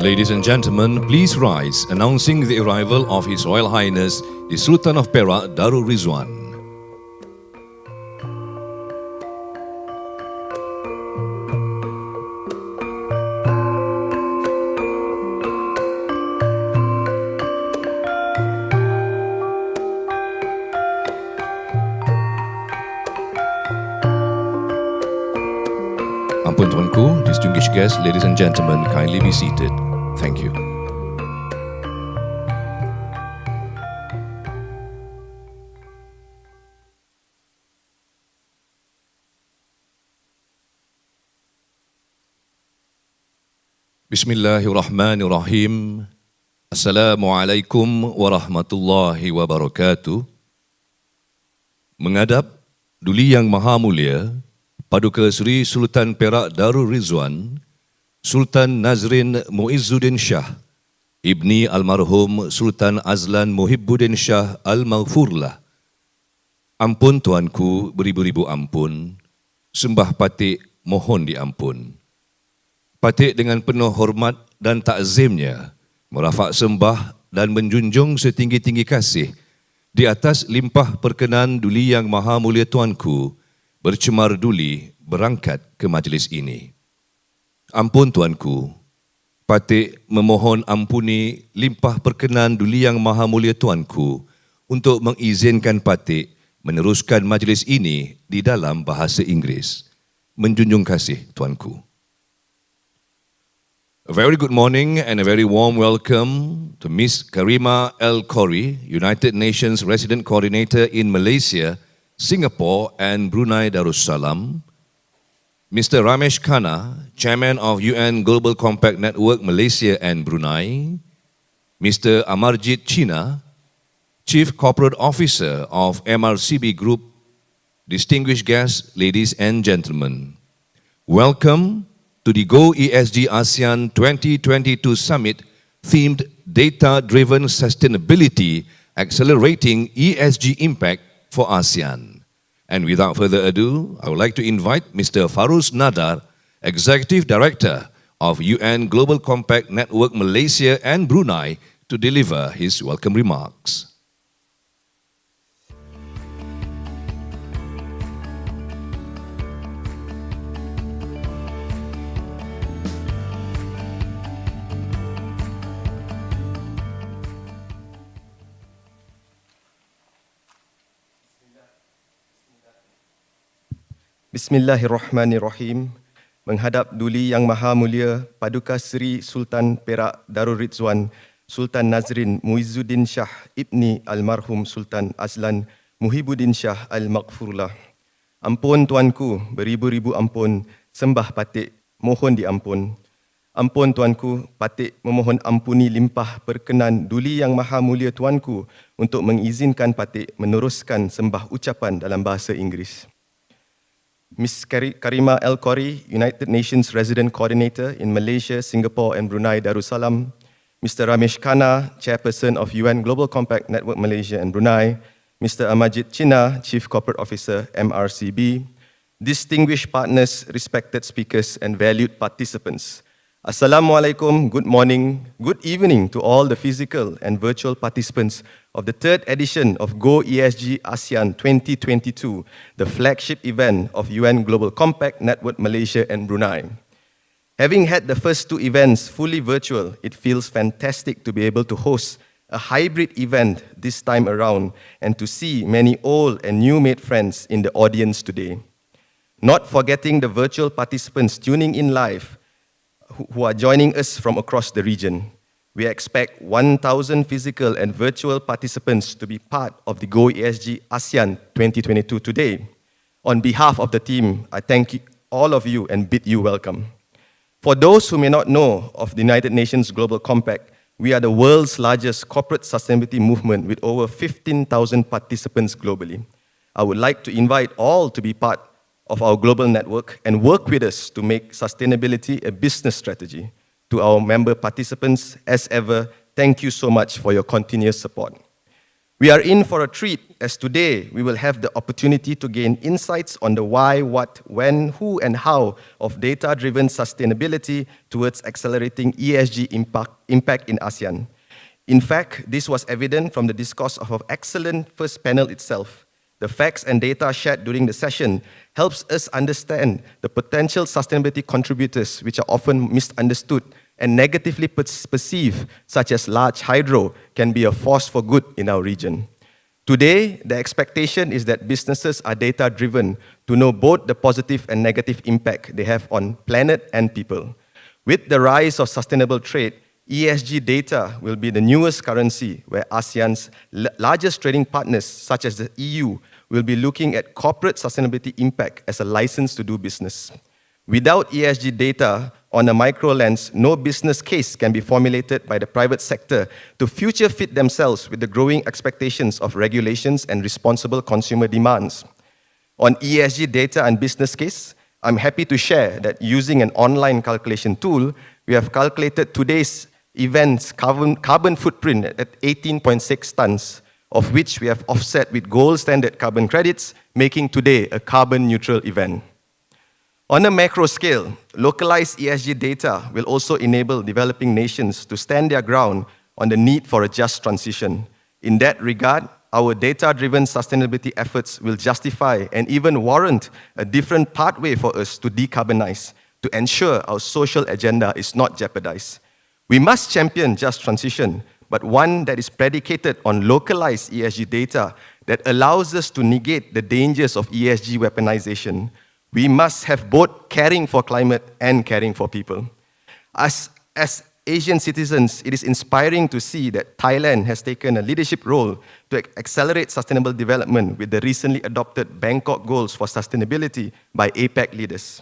Ladies and gentlemen, please rise, announcing the arrival of His Royal Highness, the Sultan of Perak, Darul Rizwan. Ampun Tuanku, distinguished guests, ladies and gentlemen, kindly be seated. Thank you. Bismillahirrahmanirrahim. Assalamualaikum warahmatullahi wabarakatuh. Menghadap Duli Yang Maha Mulia, Paduka Seri Sultan Perak Darul Rizwan, Sultan Nazrin Muizzuddin Shah, Ibni Almarhum Sultan Azlan Muhibbuddin Shah Al-Maghfurlah. Ampun Tuanku, beribu-ribu ampun, sembah patik mohon diampun. Patik dengan penuh hormat dan takzimnya, merafak sembah dan menjunjung setinggi-tinggi kasih di atas limpah perkenan Duli Yang Maha Mulia Tuanku, bercemar duli berangkat ke majlis ini. Ampun Tuanku, patik memohon ampuni limpah perkenan Duli Yang Maha Mulia Tuanku untuk mengizinkan patik meneruskan majlis ini di dalam bahasa Inggeris. Menjunjung kasih Tuanku. A very good morning and a very warm welcome to Miss Karima Al-Khori, United Nations Resident Coordinator in Malaysia, Singapore and Brunei Darussalam, Mr. Ramesh Khanna, Chairman of UN Global Compact Network Malaysia and Brunei, Mr. Amarjit China, Chief Corporate Officer of MRCB Group, distinguished guests, ladies and gentlemen. Welcome to the Go ESG ASEAN 2022 Summit themed Data-Driven Sustainability Accelerating ESG Impact for ASEAN. And without further ado, I would like to invite Mr. Faroze Nadar, Executive Director of UN Global Compact Network Malaysia and Brunei, to deliver his welcome remarks. Bismillahirrahmanirrahim. Menghadap Duli Yang Maha Mulia Paduka Seri Sultan Perak Darul Rizwan, Sultan Nazrin Muizzuddin Shah Ibni Almarhum Sultan Azlan Muhibbuddin Shah Al-Maghfurlah. Ampun Tuanku, beribu-ribu ampun, sembah patik mohon diampun. Ampun Tuanku, patik memohon ampuni limpah perkenan Duli Yang Maha Mulia Tuanku untuk mengizinkan patik meneruskan sembah ucapan dalam bahasa Inggeris. Miss Karima Al-Khori, United Nations Resident Coordinator in Malaysia, Singapore and Brunei Darussalam, Mr. Ramesh Khanna, Chairperson of UN Global Compact Network Malaysia and Brunei, Mr. Amarjit China, Chief Corporate Officer, MRCB, distinguished partners, respected speakers and valued participants. Assalamualaikum, good morning, good evening to all the physical and virtual participants of the third edition of Go ESG ASEAN 2022, the flagship event of UN Global Compact Network Malaysia and Brunei. Having had the first two events fully virtual, it feels fantastic to be able to host a hybrid event this time around and to see many old and new-made friends in the audience today. Not forgetting the virtual participants tuning in live who are joining us from across the region. We expect 1,000 physical and virtual participants to be part of the Go ESG ASEAN 2022 today. On behalf of the team, I thank all of you and bid you welcome. For those who may not know of the United Nations Global Compact, we are the world's largest corporate sustainability movement with over 15,000 participants globally. I would like to invite all to be part of our global network and work with us to make sustainability a business strategy. To our member participants, as ever, thank you so much for your continuous support. We are in for a treat, as today we will have the opportunity to gain insights on the why, what, when, who, and how of data-driven sustainability towards accelerating ESG impact in ASEAN. In fact, this was evident from the discourse of our excellent first panel itself. The facts and data shared during the session helps us understand the potential sustainability contributors which are often misunderstood and negatively perceived, such as large hydro, can be a force for good in our region. Today, the expectation is that businesses are data-driven to know both the positive and negative impact they have on planet and people. With the rise of sustainable trade, ESG data will be the newest currency where ASEAN's largest trading partners, such as the EU, will be looking at corporate sustainability impact as a license to do business. Without ESG data on a micro lens, no business case can be formulated by the private sector to future fit themselves with the growing expectations of regulations and responsible consumer demands. On ESG data and business case, I'm happy to share that using an online calculation tool, we have calculated today's event's carbon footprint at 18.6 tons, of which we have offset with gold standard carbon credits, making today a carbon neutral event. On a macro scale, localized ESG data will also enable developing nations to stand their ground on the need for a just transition. In that regard, our data-driven sustainability efforts will justify and even warrant a different pathway for us to decarbonize, to ensure our social agenda is not jeopardized. We must champion just transition, but one that is predicated on localized ESG data that allows us to negate the dangers of ESG weaponization. We must have both caring for climate and caring for people. As Asian citizens, it is inspiring to see that Thailand has taken a leadership role to accelerate sustainable development with the recently adopted Bangkok Goals for Sustainability by APEC leaders.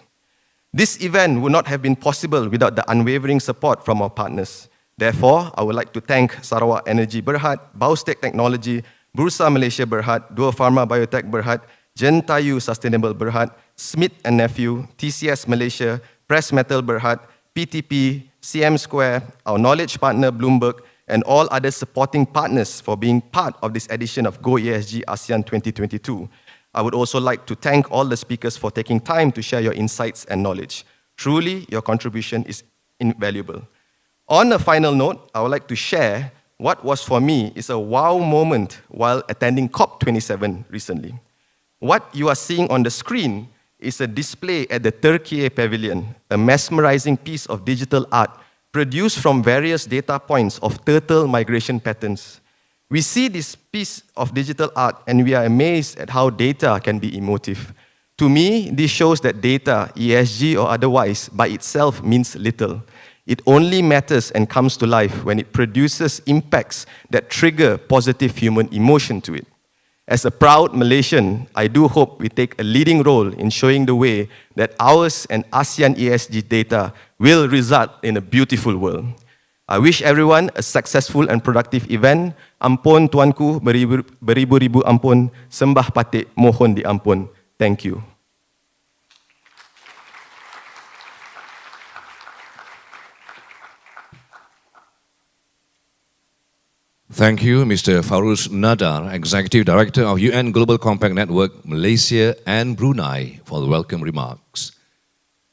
This event would not have been possible without the unwavering support from our partners. Therefore, I would like to thank Sarawak Energy Berhad, Baustek Technology, Bursa Malaysia Berhad, Dua Pharma Biotech Berhad, Jentayu Sustainable Berhad, Smith & Nephew, TCS Malaysia, Press Metal Berhad, PTP, CM Square, our knowledge partner Bloomberg, and all other supporting partners for being part of this edition of Go ESG ASEAN 2022. I would also like to thank all the speakers for taking time to share your insights and knowledge. Truly, your contribution is invaluable. On a final note, I would like to share what was for me is a wow moment while attending COP27 recently. What you are seeing on the screen is a display at the Turkey Pavilion, a mesmerizing piece of digital art produced from various data points of turtle migration patterns. We see this piece of digital art and we are amazed at how data can be emotive. To me, this shows that data, ESG or otherwise, by itself means little. It only matters and comes to life when it produces impacts that trigger positive human emotion to it. As a proud Malaysian, I do hope we take a leading role in showing the way that ours and ASEAN ESG data will result in a beautiful world. I wish everyone a successful and productive event. Ampun tuanku, beribu-ribu ampun, sembah patik, mohon diampun. Thank you. Thank you, Mr. Faroze Nadar, Executive Director of UN Global Compact Network, Malaysia and Brunei, for the welcome remarks.